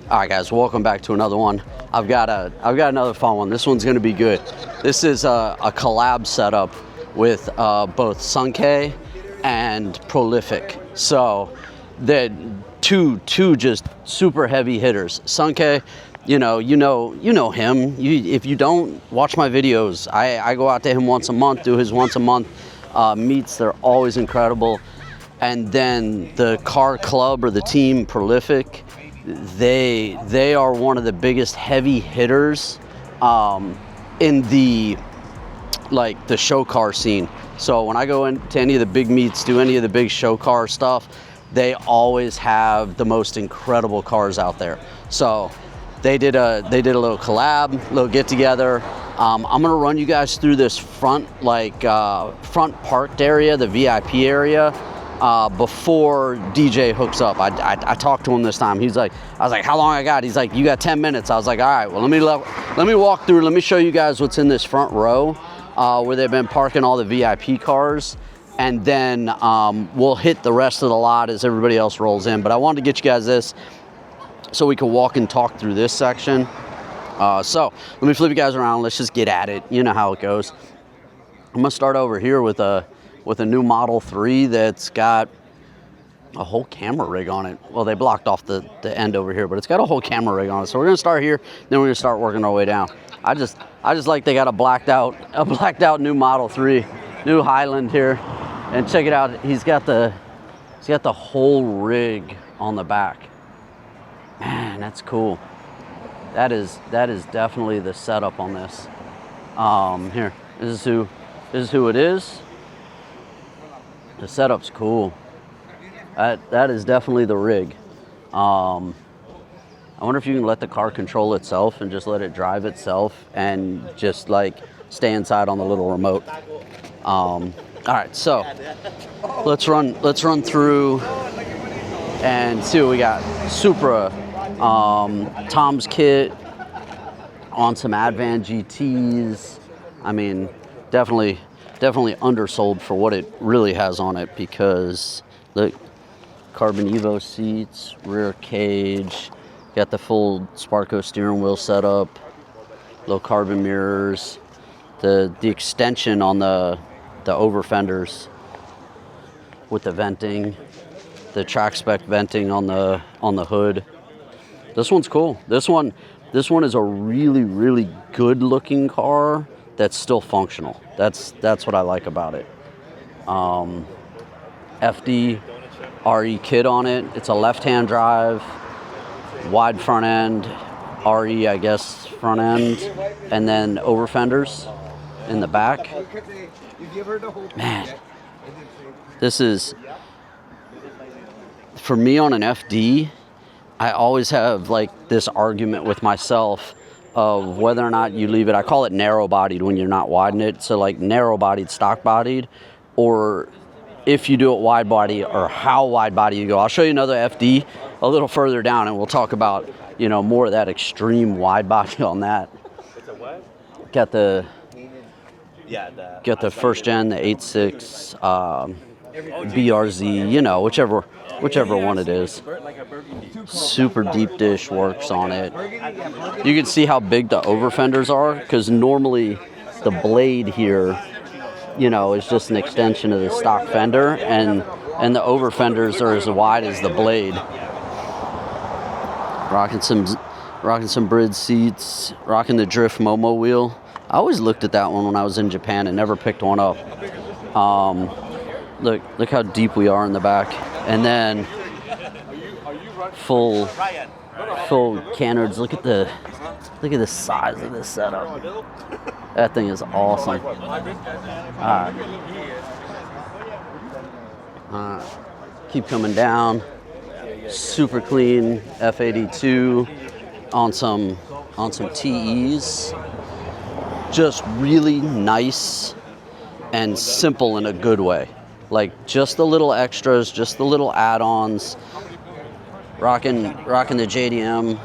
All right, guys, welcome back to another one. I've got another fun one. This one's gonna be good. This is a collab setup with both Sonkei and Prolifik. So the two just super heavy hitters. Sonkei, you know him. If you don't, watch my videos. I go out to him once a month, do his once a month meets. They're always incredible. And then the car club or the team Prolifik, they are one of the biggest heavy hitters in the show car scene. So when I go into any of the big meets, do any of the big show car stuff, they always have the most incredible cars out there. So they did a little collab, little get together. I'm gonna run you guys through this front front parked area, the VIP area. Before DJ hooks up. I talked to him this time. I was like, how long I got? He's like, you got 10 minutes. I was like, all right, well, let me walk through. Let me show you guys what's in this front row where they've been parking all the VIP cars. And then we'll hit the rest of the lot as everybody else rolls in. But I wanted to get you guys this so we can walk and talk through this section. So let me flip you guys around. Let's just get at it. You know how it goes. I'm gonna start over here with a new Model 3 that's got a whole camera rig on it. Well, they blocked off the end over here, but it's got a whole camera rig on it. So we're gonna start here, then we're gonna start working our way down. I just like they got a blacked out new Model 3, new Highland here. And check it out, he's got the whole rig on the back. Man, that's cool. That is definitely the setup on this. Here, this is who it is. The setup's cool. That is definitely the rig. I wonder if you can let the car control itself and just let it drive itself and just like stay inside on the little remote. All right, so let's run through and see what we got. Supra, Tom's kit on some Advan GTs. I mean, definitely undersold for what it really has on it, because look, carbon Evo seats, rear cage, got the full Sparco steering wheel setup, low carbon mirrors, the extension on the over fenders with the venting, the track spec venting on the hood. This one's cool. This one is a really good looking car that's still functional. That's what I like about it. FD RE kit on it. It's a left-hand drive, wide front end, RE I guess front end, and then over fenders in the back. Man, this is, for me on an FD, I always have like this argument with myself of whether or not you leave it. I call it narrow bodied when you're not widening it. So like narrow bodied, stock bodied, or if you do it wide body, or how wide body you go. I'll show you another FD a little further down and we'll talk about, you know, more of that extreme wide body on that. Got the first gen, the 8.6 BRZ, you know, whichever one it is. Super deep dish works on it. You can see how big the over fenders are, because normally the blade here, you know, is just an extension of the stock fender, and and the over fenders are as wide as the blade. Rocking some bridge seats, rocking the drift Momo wheel. I always looked at that one when I was in Japan and never picked one up. Look how deep we are in the back, and then full canards. Look at the size of this setup. That thing is awesome. Keep coming down. Super clean F82 on some TEs. Just really nice and simple in a good way. Like just the little extras, just the little add-ons. Rocking the JDM.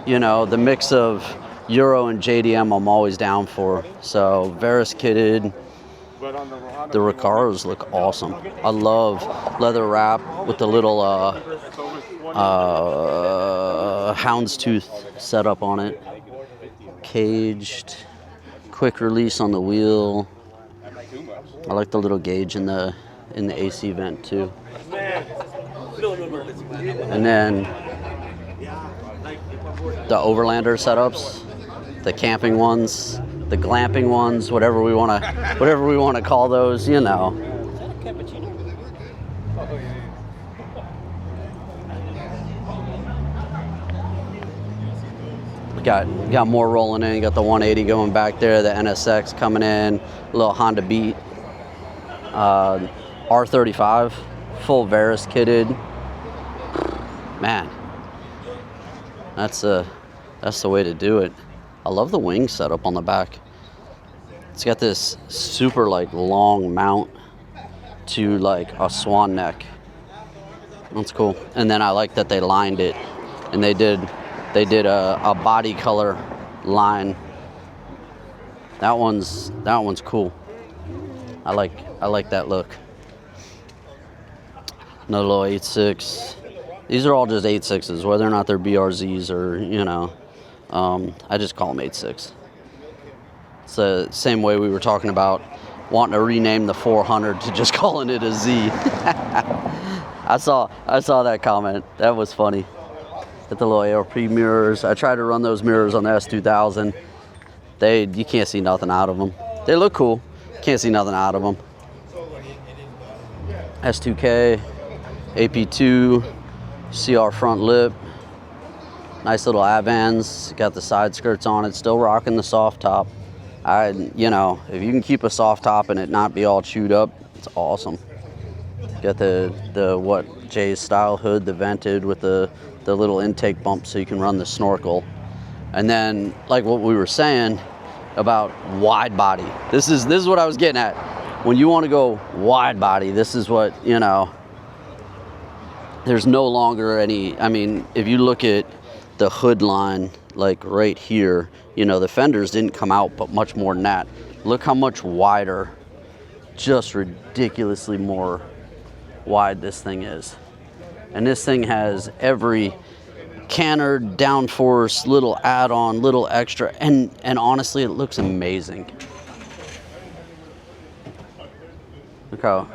You know, the mix of Euro and JDM I'm always down for. So Varus kitted. The Recaros look awesome. I love leather wrap with the little houndstooth setup on it. Caged. Quick release on the wheel. I like the little gauge in the AC vent too. And then the Overlander setups, the camping ones, the glamping ones, whatever we want to call those, you know. Got more rolling in. Got the 180 going back there, the NSX coming in, a little Honda Beat, R35, full Varus kitted. Man, that's the way to do it. I love the wing setup on the back. It's got this super like long mount to like a swan neck. That's cool. And then I like that they lined it, and they did a body color line. That one's cool. I like that look. Another little 8.6. These are all just 8.6s, whether or not they're BRZs or, you know, I just call them 8.6. It's the same way we were talking about wanting to rename the 400 to just calling it a Z. I saw that comment. That was funny. Got the little ARP mirrors. I tried to run those mirrors on the S2000. You can't see nothing out of them. They look cool. Can't see nothing out of them. S2K, AP2, CR front lip. Nice little Avans. Got the side skirts on it. Still rocking the soft top. You know, if you can keep a soft top and it not be all chewed up, it's awesome. Got the what Jay's style hood, the vented with the little intake bump so you can run the snorkel. And then like what we were saying about wide body. This is what I was getting at. When you want to go wide body, this is what, you know, there's no longer any, I mean, if you look at the hood line, like right here, you know, the fenders didn't come out, but much more than that. Look how much wider, just ridiculously more wide this thing is. And this thing has every canard, downforce, little add-on, little extra, and honestly, it looks amazing. Look how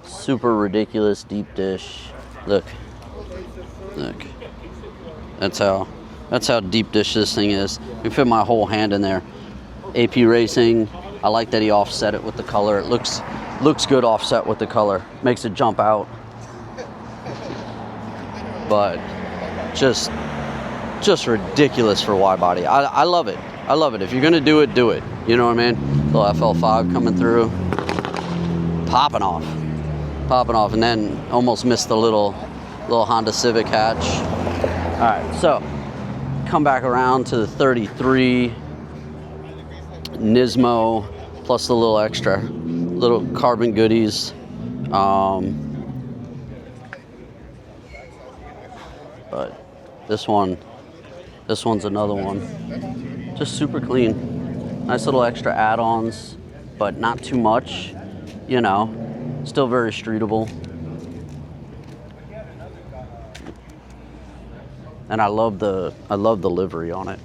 super ridiculous deep dish. Look. That's how deep dish this thing is. You can fit my whole hand in there. AP Racing. I like that he offset it with the color. It looks good offset with the color. Makes it jump out. But just ridiculous for wide body. I love it. I love it. If you're gonna do it, do it. You know what I mean? Little FL5 coming through. Popping off, and then almost missed the little Honda Civic hatch. All right, so come back around to the 33 Nismo plus the little extra, little carbon goodies. But this one's another one. Just super clean. Nice little extra add-ons, but not too much. You know, still very streetable. And I love the livery on it.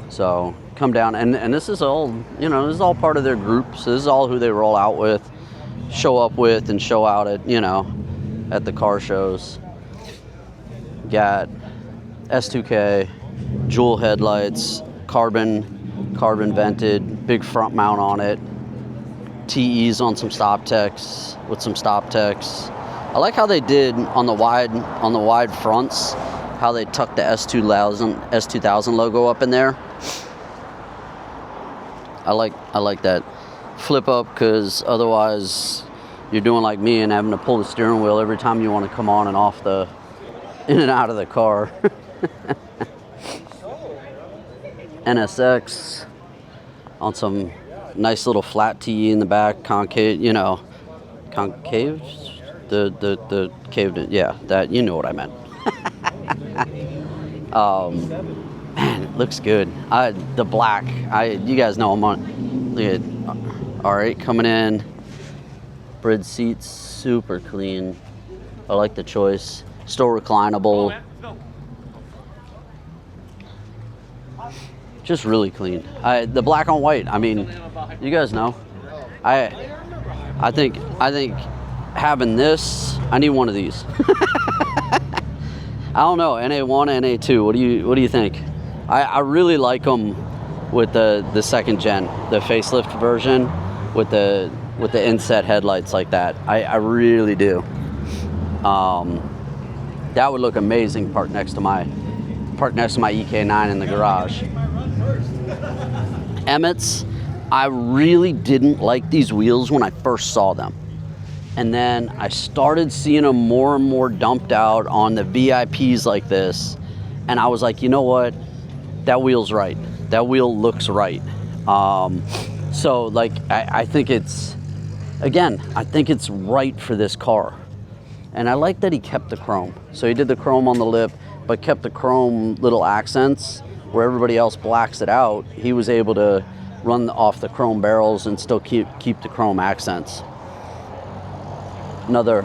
So come down, and this is all, you know, this is all part of their group. So this is all who they roll out with. show up with and show out at, you know, at the car shows. Got S2K, jewel headlights, carbon vented, big front mount on it. TEs on some stop techs with some stop techs. I like how they did on the wide fronts, how they tucked the S2000 logo up in there. I like that flip up, because otherwise you're doing like me and having to pull the steering wheel every time you want to come on and off the in and out of the car. NSX on some nice little flat TE in the back, concave, you know, concave, the caved in, yeah, that, you know what I meant. Man, it looks good. The black, you guys know I'm on. Look at R8 coming in. Bridge seats, super clean. I like the choice. Still reclinable. Just really clean. The black on white. I mean, you guys know. I think having this, I need one of these. I don't know, NA1, NA2. What do you think? I really like them with the second gen, the facelift version with the inset headlights like that. I really do. That would look amazing parked next to my EK9 in the garage. Emmett's, I really didn't like these wheels when I first saw them. And then I started seeing them more and more dumped out on the VIPs like this. And I was like, you know what? That wheel's right. That wheel looks right. So like, I think it's, again, I think it's right for this car. And I like that he kept the chrome. So he did the chrome on the lip, but kept the chrome little accents where everybody else blacks it out. He was able to run off the chrome barrels and still keep the chrome accents. Another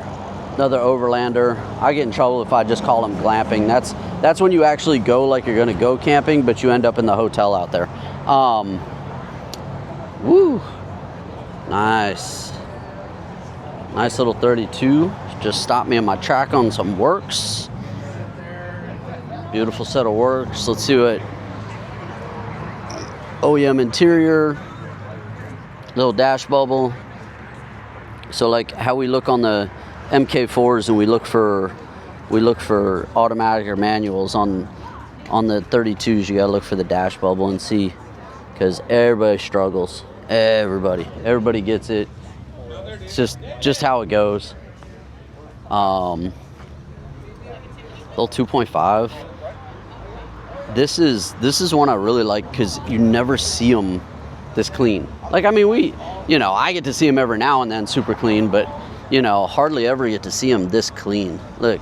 Overlander. I get in trouble if I just call him glamping. That's when you actually go like you're gonna go camping, but you end up in the hotel out there. Woo, nice little 32. Just stopped me in my track on some works. Beautiful set of works. Let's see what OEM interior, little dash bubble. So like how we look on the MK4s and we look for automatic or manuals, on the 32s you gotta look for the dash bubble and see, because everybody struggles. Everybody gets it. It's just how it goes. Little 2.5. This is one I really like because you never see them this clean. Like, I mean, I get to see them every now and then super clean, but hardly ever get to see them this clean. Look,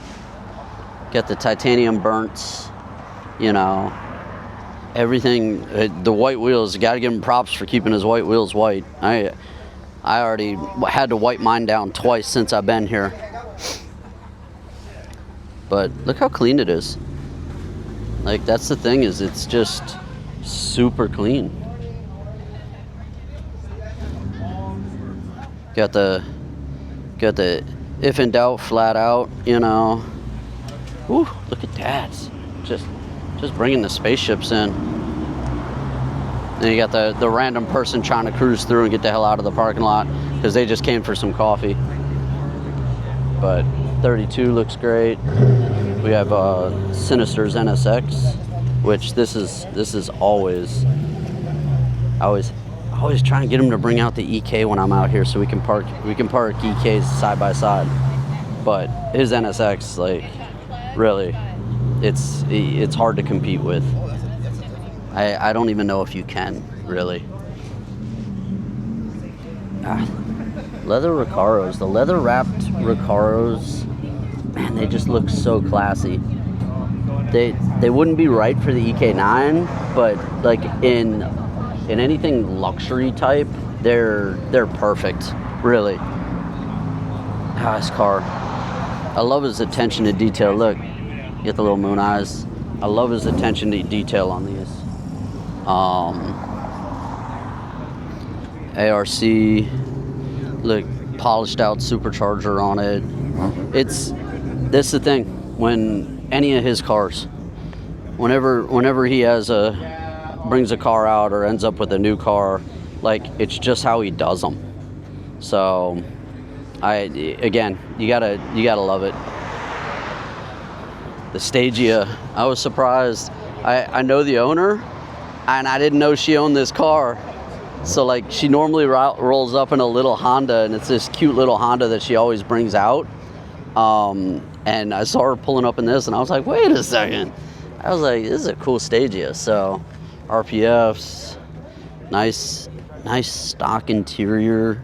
got the titanium burns, everything. The white wheels, got to give him props for keeping his white wheels white. I already had to wipe mine down twice since I've been here. But look how clean it is. Like, that's the thing, is it's just super clean. Got the if in doubt, flat out, Ooh, look at that. Just bringing the spaceships in. Then you got the random person trying to cruise through and get the hell out of the parking lot because they just came for some coffee. But 32 looks great. We have Sinister's NSX, which this is always trying to get him to bring out the EK when I'm out here so we can park EKs side by side. But his NSX, like, really, it's hard to compete with. I don't even know if you can, really. Leather Recaros, the leather wrapped Recaros, man, they just look so classy. They wouldn't be right for the EK9, but like in anything luxury type, they're perfect, really. This car, I love his attention to detail. Look, get the little moon eyes. I love his attention to detail on these. ARC, look, polished out supercharger on it. This is the thing, when any of his cars, whenever he brings a car out or ends up with a new car, like, it's just how he does them. So again, you gotta love it. The Stagia, I was surprised. I know the owner, and I didn't know she owned this car. So like, she normally rolls up in a little Honda, and it's this cute little Honda that she always brings out. And I saw her pulling up in this, and I was like, wait a second. I was like, this is a cool Stagia. So RPFs, nice stock interior,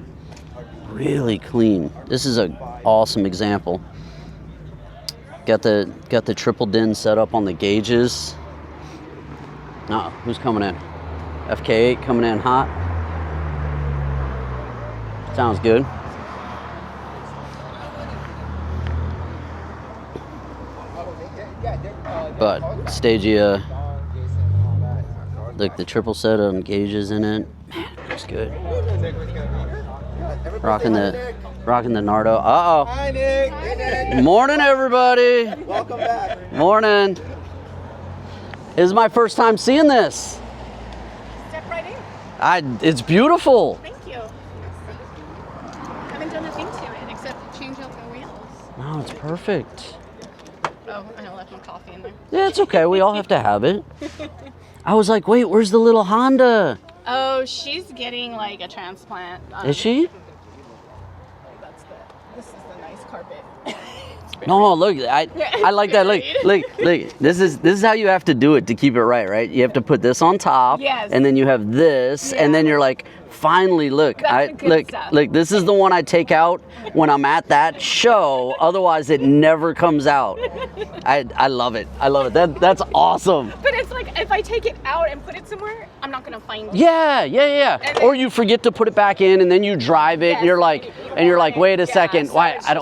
really clean. This is an awesome example. Got the triple din set up on the gauges. Now, who's coming in? FK8 coming in hot. Sounds good. But Stagia, look, the triple set of gauges in it. Man, it looks good. Rocking the Nardo. Uh-oh. Hi, Nick. Hey, Nick. Morning, everybody. Welcome back. Morning. This is my first time seeing this. Step right in. It's beautiful. Thank you. Haven't done a thing to it except change out the wheels. No, it's perfect. Oh, I left my coffee in there. Yeah, it's okay. We all have to have it. I was like, wait, where's the little Honda? Oh, she's getting like a transplant. Is she? This is the nice carpet. No, look, I like that. Look. This is how you have to do it to keep it right? You have to put this on top, yes. And then you have this, and then you're like, finally, look, look, this is the one I take out when I'm at that show. Otherwise, it never comes out. I love it. I love it. That's awesome. But it's like, if I take it out and put it somewhere, I'm not gonna find it. Yeah. Then, Or you forget to put it back in, and then you drive it, yes, and you're like, wait a second, so why? I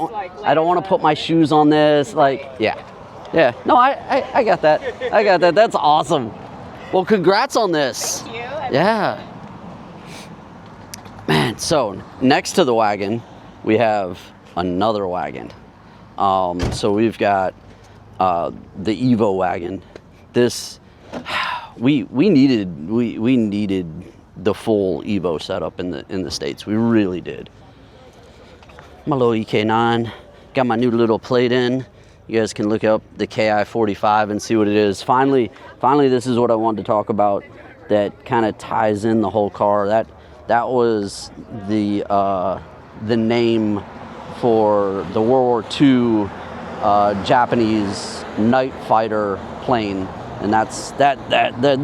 don't want to put my shoes on this. Like, yeah. No, I got that. I got that. That's awesome. Well, congrats on this. Thank you. Yeah. Man, so next to the wagon, we have another wagon. So we've got the Evo wagon. This we needed the full Evo setup in the States. We really did. My little EK9, got my new little plate in. You guys can look up the KI45 and see what it is. Finally, this is what I wanted to talk about that kind of ties in the whole car. That was the name for the World War II Japanese night fighter plane, and that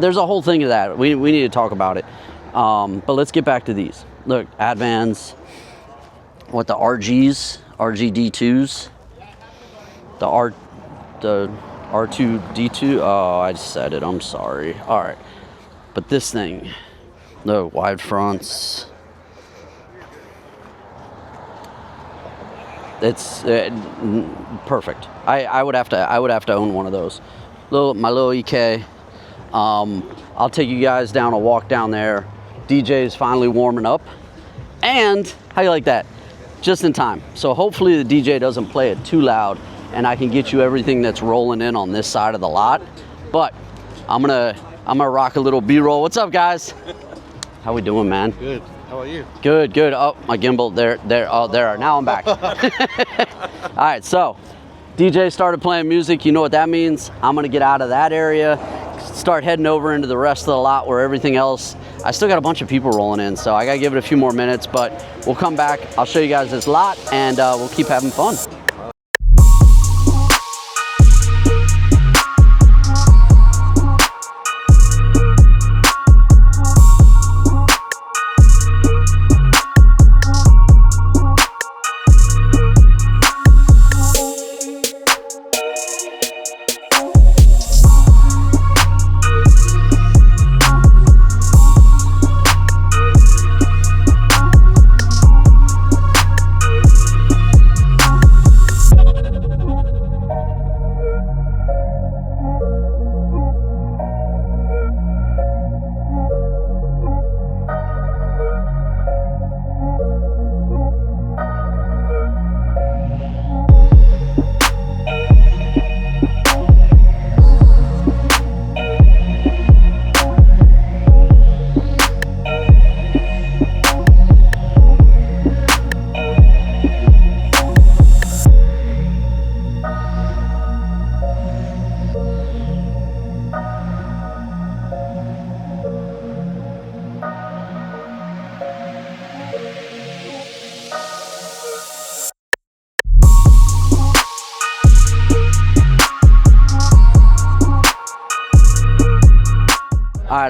there's a whole thing to that. We need to talk about it. But let's get back to these. Look, Advans, what, the RGs, RGD2s, the R2D2. Oh, I just said it. I'm sorry. All right, but this thing. The wide fronts. It's perfect. I would have to own one of those. My little EK. I'll take you guys down a walk down there. DJ's finally warming up, and how you like that? Just in time. So hopefully the DJ doesn't play it too loud, and I can get you everything that's rolling in on this side of the lot. But I'm gonna rock a little B-roll. What's up, guys? How we doing, man? Good. How are you? Good. Oh, my gimbal. There. Now I'm back. All right, so DJ started playing music. You know what that means. I'm gonna get out of that area, start heading over into the rest of the lot where everything else. I still got a bunch of people rolling in, so I gotta give it a few more minutes, but we'll come back. I'll show you guys this lot, and we'll keep having fun.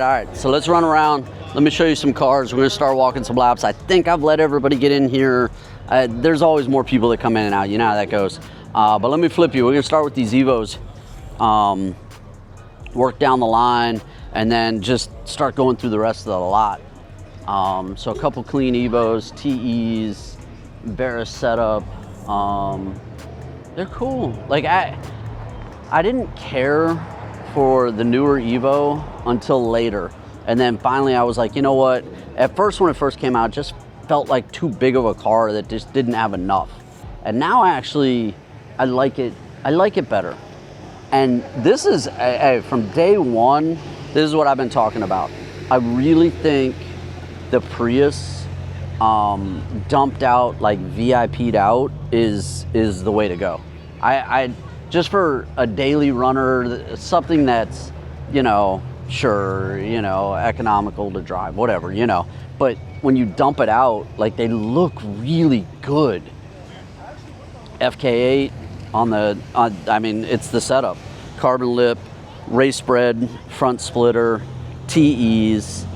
right. So let's run around. Let me show you some cars. We're gonna start walking some laps. I think I've let everybody get in here. There's always more people that come in and out. You know how that goes. But let me flip you. We're gonna start with these Evos. Work down the line and then just start going through the rest of the lot. So a couple clean Evos, TEs, Barris setup. They're cool. Like I didn't care for the newer Evo until later. And then finally I was like, you know what? At first when it first came out, it just felt like too big of a car that just didn't have enough. And now I like it better. And this is, from day one, this is what I've been talking about. I really think the Prius dumped out, like VIP'd out, is the way to go. I just for a daily runner, something that's, sure, economical to drive, whatever, But when you dump it out, like they look really good. FK8 it's the setup. Carbon lip, race spread, front splitter, TEs,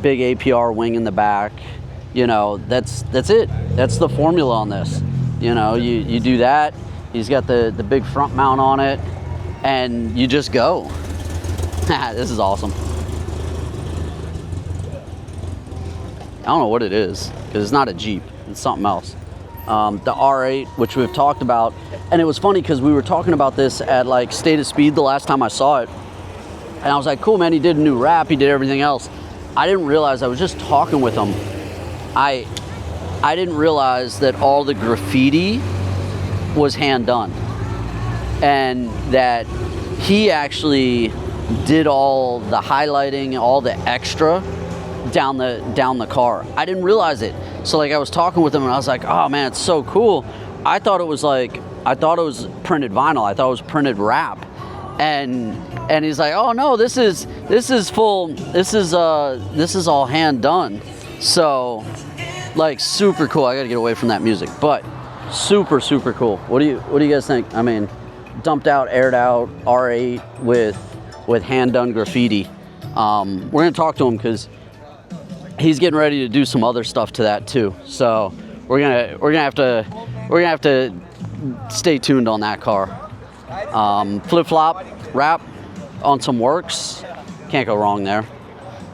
big APR wing in the back. That's it. That's the formula on this. You do that. He's got the big front mount on it, and you just go. This is awesome. I don't know what it is, because it's not a Jeep. It's something else. The R8, which we've talked about, and it was funny because we were talking about this at like State of Speed the last time I saw it, and I was like, cool, man, he did a new wrap, he did everything else. I didn't realize, I was just talking with him, I didn't realize that all the graffiti was hand done, and that he actually did all the highlighting, all the extra down the car. I didn't realize it. So like I was talking with him and I was like, oh man, it's so cool. I thought it was printed vinyl. I thought it was printed wrap. And he's like, oh no, this is full, this is all hand done. So like super cool. I gotta get away from that music, but super cool. What do you guys think? I mean, dumped out, aired out R8 with hand done graffiti. We're gonna talk to him because he's getting ready to do some other stuff to that too. So we're gonna have to stay tuned on that car. Flip flop wrap on some works. Can't go wrong there.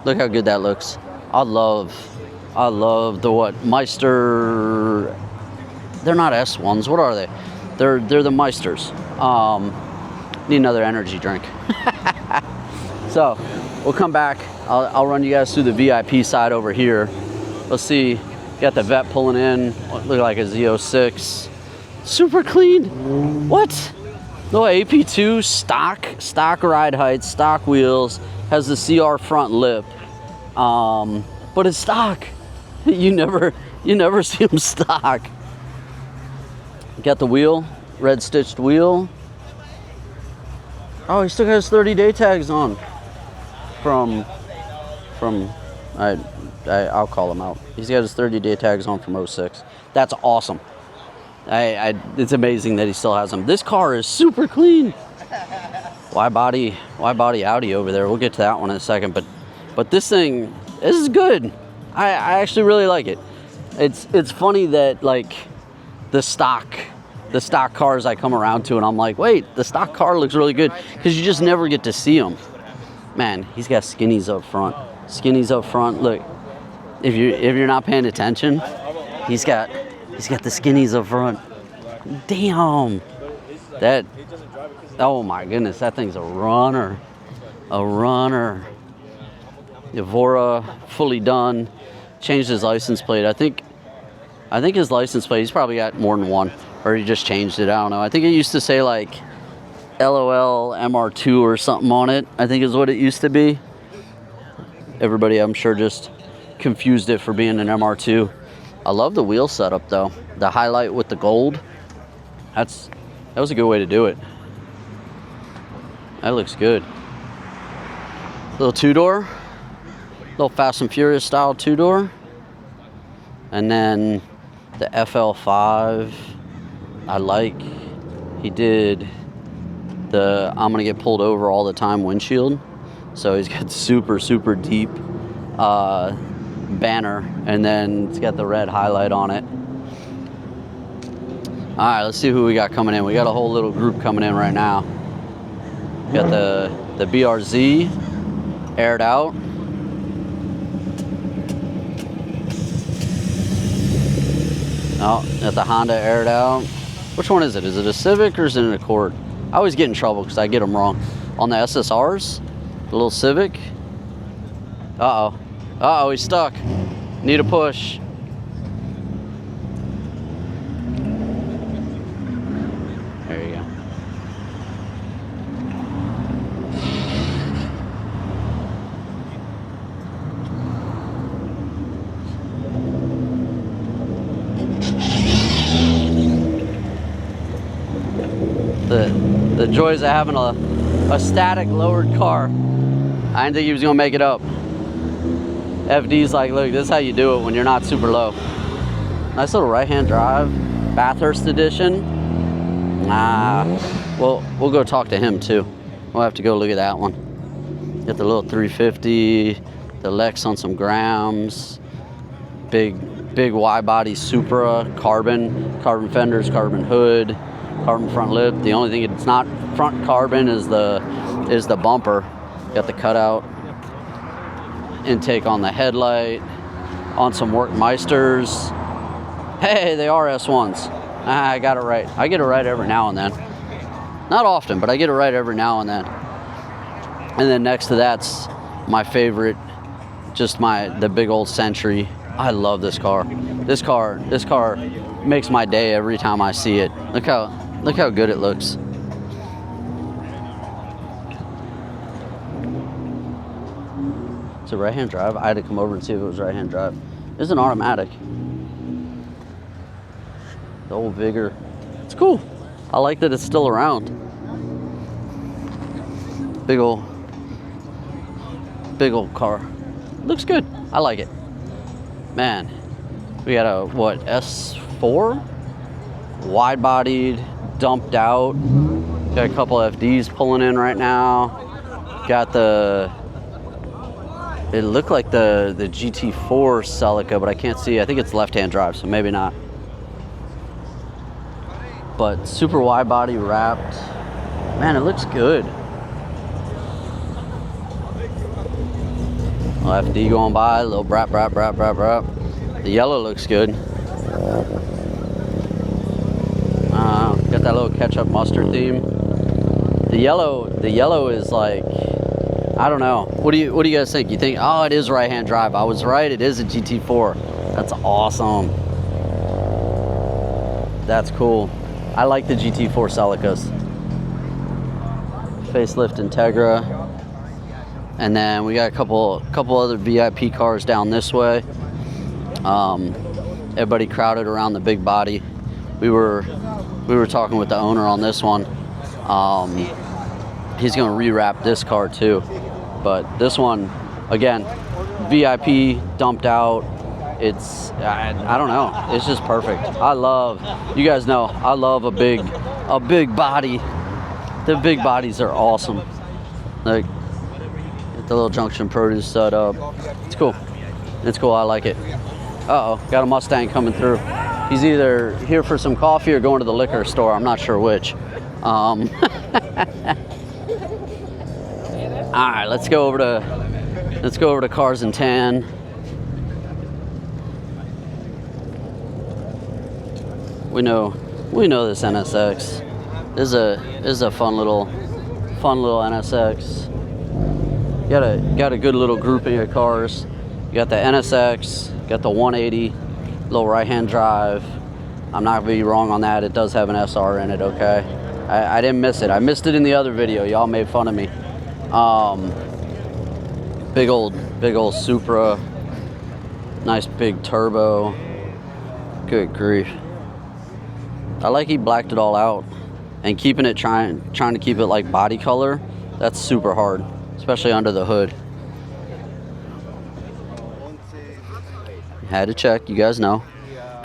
Look how good that looks. I love the Meister. They're not S1s. What are they? They're the Meisters. Need another energy drink. So we'll come back. I'll run you guys through the VIP side over here. Let's see. Got the vet pulling in. Look like a Z06. Super clean. What? No, AP2 stock ride height, stock wheels. Has the CR front lip. But it's stock. You never see them stock. Got the wheel, red stitched wheel. Oh, he still has 30-day tags on. I'll call him out. He's got his 30-day tags on from 06. That's awesome. It's amazing that he still has them. This car is super clean. Wide body Audi over there. We'll get to that one in a second. But this is good. I actually really like it. It's funny that like the stock cars I come around to and I'm like, wait, the stock car looks really good, because you just never get to see them. Man, he's got skinnies up front. Skinnies up front. Look, if you're not paying attention, he's got the skinnies up front. Damn. That. Oh my goodness, that thing's a runner. A runner. Evora, fully done. Changed his license plate. I think his license plate, he's probably got more than one, or he just changed it. I don't know. I think it used to say like LOL MR2 or something on it, I think is what it used to be. Everybody, I'm sure, just confused it for being an MR2. I love the wheel setup though. The highlight with the gold. That was a good way to do it. That looks good. Little two-door. Little Fast and Furious style two-door. And then the FL5. I like. He did the I'm gonna get pulled over all the time windshield. So he's got super, super deep banner, and then it's got the red highlight on it. All right, let's see who we got coming in. We got a whole little group coming in right now. Got the BRZ aired out. Oh, got the Honda aired out. Which one is it? Is it a Civic or is it an Accord? I always get in trouble because I get them wrong. On the SSRs, the little Civic. Uh-oh. Uh-oh, he's stuck. Need a push. There you go. The joys of having a static lowered car. I didn't think he was gonna make it up. FD's like, look, this is how you do it when you're not super low. Nice little right-hand drive, Bathurst edition. We'll go talk to him too. We'll have to go look at that one. Get the little 350, the Lex on some grams, big wide body Supra, carbon fenders, carbon hood, carbon front lip. The only thing it's not front carbon is the bumper. Got the cutout intake on the headlight, on some Workmeisters. Hey, they are S1s. I got it right. I get it right every now and then. Not often, but I get it right every now and then. And then next to that's my favorite, just the big old Century. I love this car. This car makes my day every time I see it. Look how good it looks. It's a right-hand drive. I had to come over and see if it was right-hand drive. It's an automatic. The old Vigor. It's cool. I like that it's still around. Big old car. Looks good. I like it. Man, we got a, what, S4? Wide-bodied, dumped out. Got a couple FDs pulling in right now. Got it looked like the GT4 Celica, but I can't see. I think it's left-hand drive, so maybe not. But super wide body wrapped. Man, it looks good. Little FD going by, little brap. The yellow looks good. Got that little ketchup mustard theme. The yellow is like, I don't know. What do you guys think? You think, oh, it is right-hand drive. I was right. It is a GT4. That's awesome. That's cool. I like the GT4 Celicas. Facelift Integra. And then we got a couple other VIP cars down this way. Everybody crowded around the big body. We were talking with the owner on this one. He's gonna rewrap this car too. But this one, again, VIP, dumped out. It's, I don't know. It's just perfect. You guys know, I love a big body. The big bodies are awesome. Like, get the little Junction Produce set up. It's cool. It's cool. I like it. Uh-oh, got a Mustang coming through. He's either here for some coffee or going to the liquor store. I'm not sure which. All right, let's go over to Cars and Tan. We know this NSX. This is a fun little NSX. Got a good little grouping of cars. You got the NSX, got the 180, little right-hand drive. I'm not gonna be wrong on that. It does have an SR in it. Okay, I didn't miss it. I missed it in the other video. Y'all made fun of me. Big old Supra. Nice big turbo. Good grief. I like he blacked it all out and keeping it trying to keep it like body color. That's super hard, especially under the hood. Had to check, you guys know.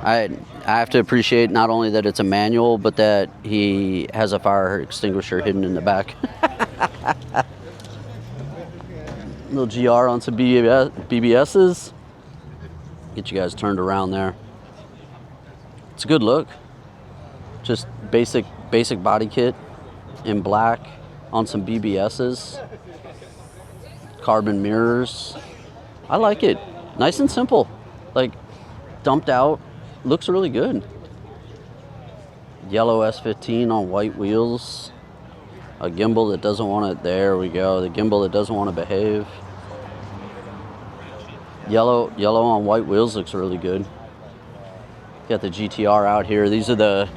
I have to appreciate not only that it's a manual, but that he has a fire extinguisher hidden in the back. Little GR on some BBSs. Get you guys turned around there. It's a good look. Just basic body kit in black on some BBSs. Carbon mirrors. I like it. Nice and simple. Like, dumped out. Looks really good. Yellow S15 on white wheels. A gimbal that doesn't want to, there we go. The gimbal that doesn't want to behave. Yellow on white wheels looks really good. Got the GTR out here. These are the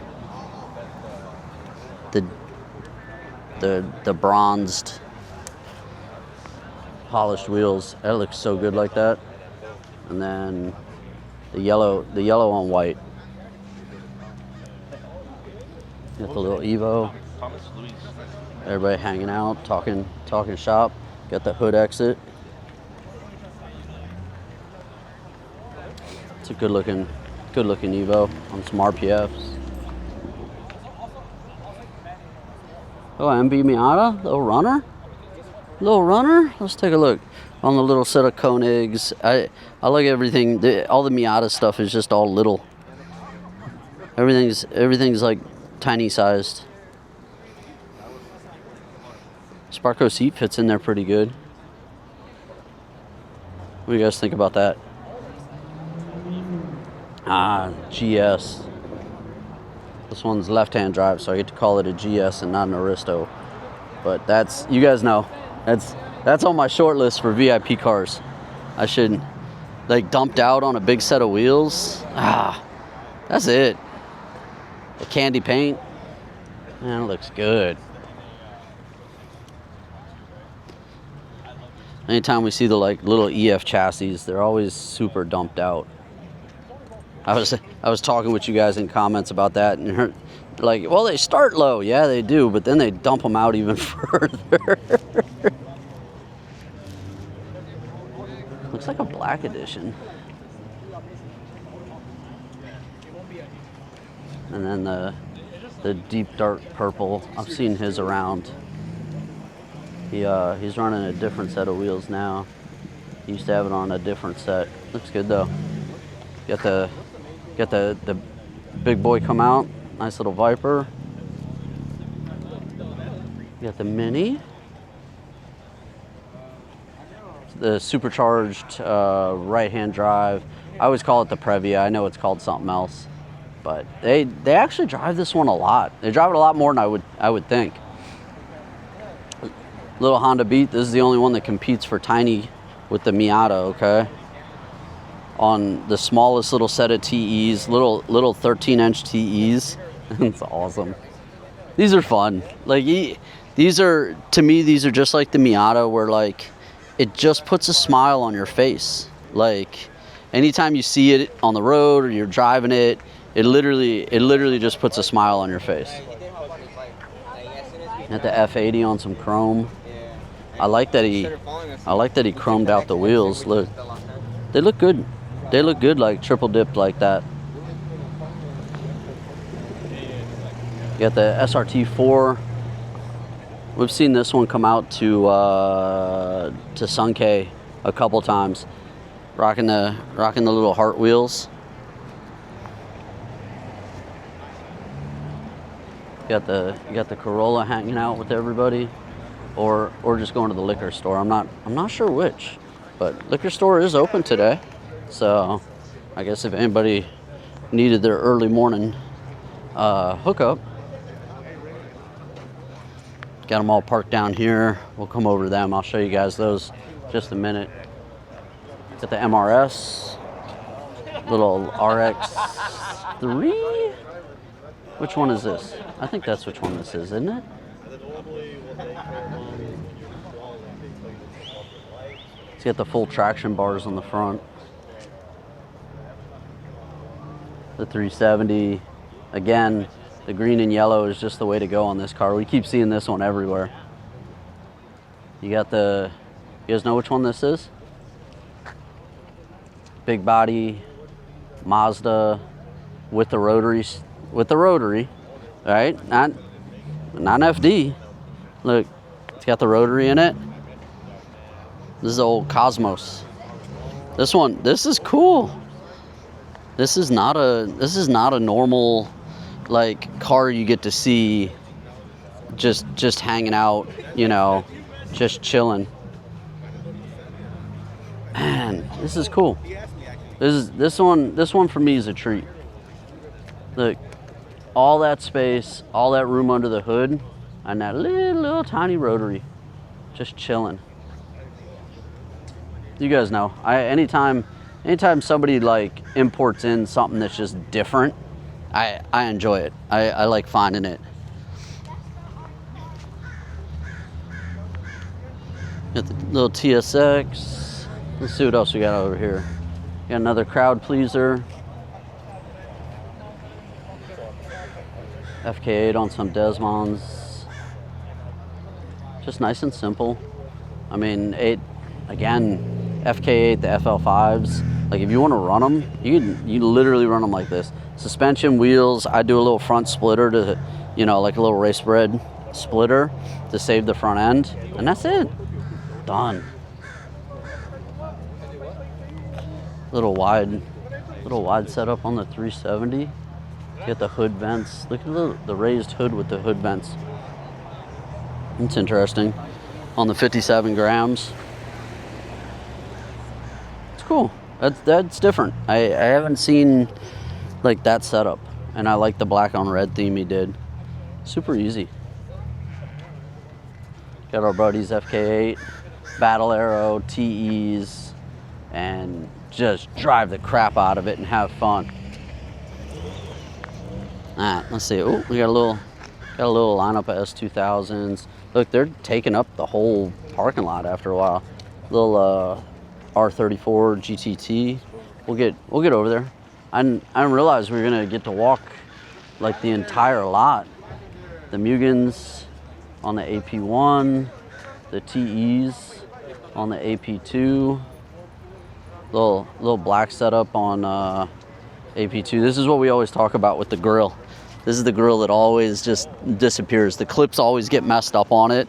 bronzed polished wheels. That looks so good like that. And then the yellow on white. Got the little Evo. Everybody hanging out, talking shop. Got the hood exit. It's a good looking Evo on some RPFs. Oh, MB Miata, little runner. Let's take a look on the little set of Koenigs. I like everything. All the Miata stuff is just all little. Everything's like tiny sized. Sparco seat fits in there pretty good. What do you guys think about that? GS. This one's left-hand drive, so I get to call it a GS and not an Aristo. But that's, you guys know, that's on my short list for VIP cars. I should, like, dumped out on a big set of wheels. That's it. The candy paint. Man, it looks good. Anytime we see the like little EF chassis, they're always super dumped out. I was talking with you guys in comments about that, and you're like, well, they start low, yeah, they do, but then they dump them out even further. Looks like a black edition. And then the deep dark purple. I've seen his around. He's running a different set of wheels now. He used to have it on a different set. Looks good though. Got the big boy come out. Nice little Viper. Got the Mini. The supercharged right-hand drive. I always call it the Previa. I know it's called something else, but they actually drive this one a lot. They drive it a lot more than I would think. Little Honda Beat. This is the only one that competes for tiny with the Miata, okay? On the smallest little set of TEs, little 13-inch TEs. It's awesome. These are fun. Like, these are, to me, these are just like the Miata, where like it just puts a smile on your face. Like, anytime you see it on the road or you're driving it, it literally just puts a smile on your face. Got the F80 on some chrome. I like that he chromed out the wheels. Look, they look good. They look good, like triple dipped like that. You got the SRT4. We've seen this one come out to Sonkei a couple times, rocking the little heart wheels. You got the Corolla hanging out with everybody, or just going to the liquor store. I'm not sure which, but liquor store is open today, so I guess if anybody needed their early morning hookup. Got them all parked down here. We'll come over to them. I'll show you guys those in just a minute. Got the MRS, little RX-3. Which one is this? I think that's which one this is, isn't it? It's got the full traction bars on the front. The 370. Again, the green and yellow is just the way to go on this car. We keep seeing this one everywhere. You got the, you guys know which one this is? Big body Mazda with the rotaries, right? Not an FD. Look, it's got the rotary in it. This is the old Cosmos. This is cool. This is not a normal like car you get to see just hanging out, you know, just chilling. Man, this is cool. This one for me is a treat. Look, all that space, all that room under the hood, and that little tiny rotary, just chilling. You guys know, anytime somebody like imports in something that's just different, I enjoy it. I like finding it. Got the little TSX. Let's see what else we got over here. Got another crowd pleaser. FK8 on some Desmonds. Just nice and simple. I mean, again, FK8, the FL5s. Like if you want to run them, you literally run them like this. Suspension, wheels. I do a little front splitter to, you know, like a little race bred splitter to save the front end, and that's it. Done. Little wide setup on the 370. Get the hood vents. Look at the raised hood with the hood vents. It's interesting. On the 57 grams. It's cool. That's different. I haven't seen like that setup, and I like the black on red theme he did. Super easy. Got our buddies FK8, Battle Arrow, TEs, and just drive the crap out of it and have fun. Alright, let's see. Oh, we got a little lineup of S2000s. Look, they're taking up the whole parking lot after a while. Little R34 GTT. We'll get over there. I didn't realize we were gonna get to walk like the entire lot. The Mugans on the AP1, the TEs on the AP2. Little black setup on AP2. This is what we always talk about with the grill. This is the grill that always just disappears. The clips always get messed up on it,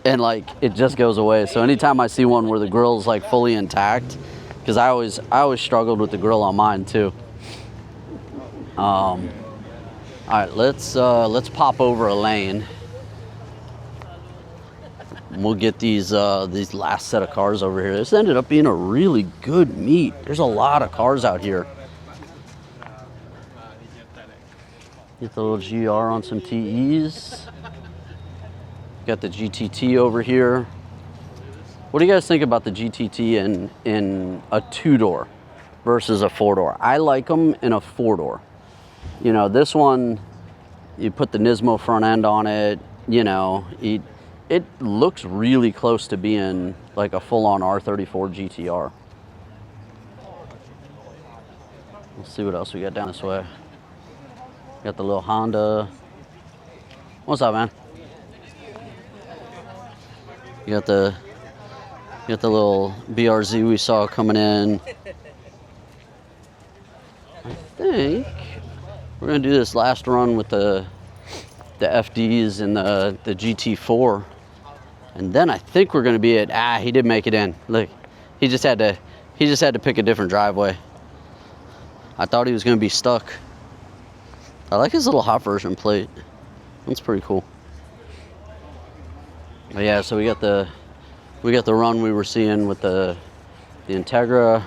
and like it just goes away. So anytime I see one where the grill's like fully intact, because I always struggled with the grill on mine too. All right, let's pop over a lane. We'll get these last set of cars over here. This ended up being a really good meet. There's a lot of cars out here. Get the little GR on some TEs. Got the GTT over here. What do you guys think about the GTT in a 2-door versus a 4-door? I like them in a 4-door. You know, this one, you put the Nismo front end on it, you know, it looks really close to being like a full-on R34 GTR. Let's see what else we got down this way. Got the little Honda. What's up, man? You got the little BRZ we saw coming in. I think we're gonna do this last run with the FDs and the GT4, and then I think we're gonna be at. He did make it in. Look, he just had to pick a different driveway. I thought he was gonna be stuck. I like his little hot version plate. That's pretty cool. But yeah, so we got the run we were seeing with the Integra,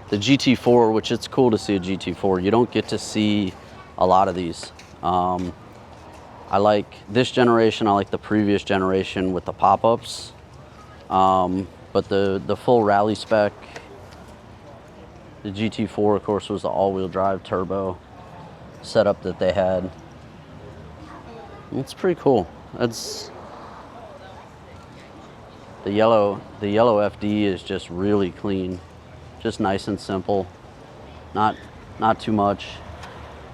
the GT4, which it's cool to see a GT4. You don't get to see a lot of these. I like this generation. I like the previous generation with the pop-ups. But the full rally spec, the GT4, of course, was the all-wheel drive turbo setup that they had. It's pretty cool. That's the yellow FD is just really clean, just nice and simple, not too much.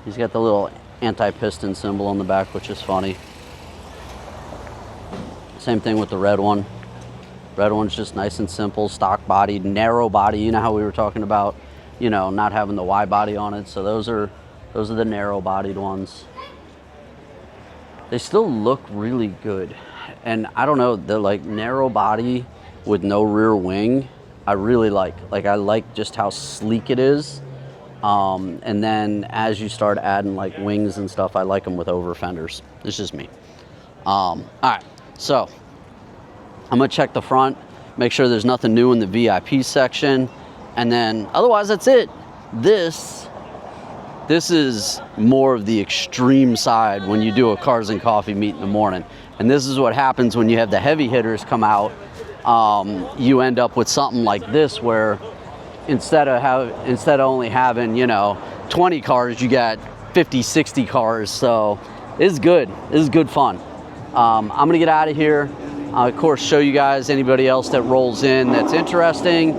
He's got the little anti-piston symbol on the back, which is funny. Same thing with the red one. Red one's just nice and simple, stock bodied, narrow body. You know how we were talking about, you know, not having the Y body on it. So those are the narrow bodied ones. They still look really good. And I don't know, the like narrow body with no rear wing, I really like. Like, I like just how sleek it is. And then as you start adding like wings and stuff, I like them with over fenders. It's just me. All right, so I'm gonna check the front, make sure there's nothing new in the VIP section, and then otherwise that's it. This is more of the extreme side when you do a Cars and Coffee meet in the morning. And this is what happens when you have the heavy hitters come out. You end up with something like this where instead of only having, you know, 20 cars, you got 50, 60 cars. So it's good. This is good fun. I'm gonna get out of here. Of course, show you guys anybody else that rolls in that's interesting,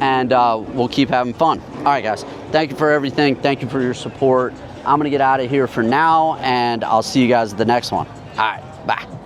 and we'll keep having fun. All right, guys, thank you for everything. Thank you for your support. I'm gonna get out of here for now, and I'll see you guys at the next one. All right, bye.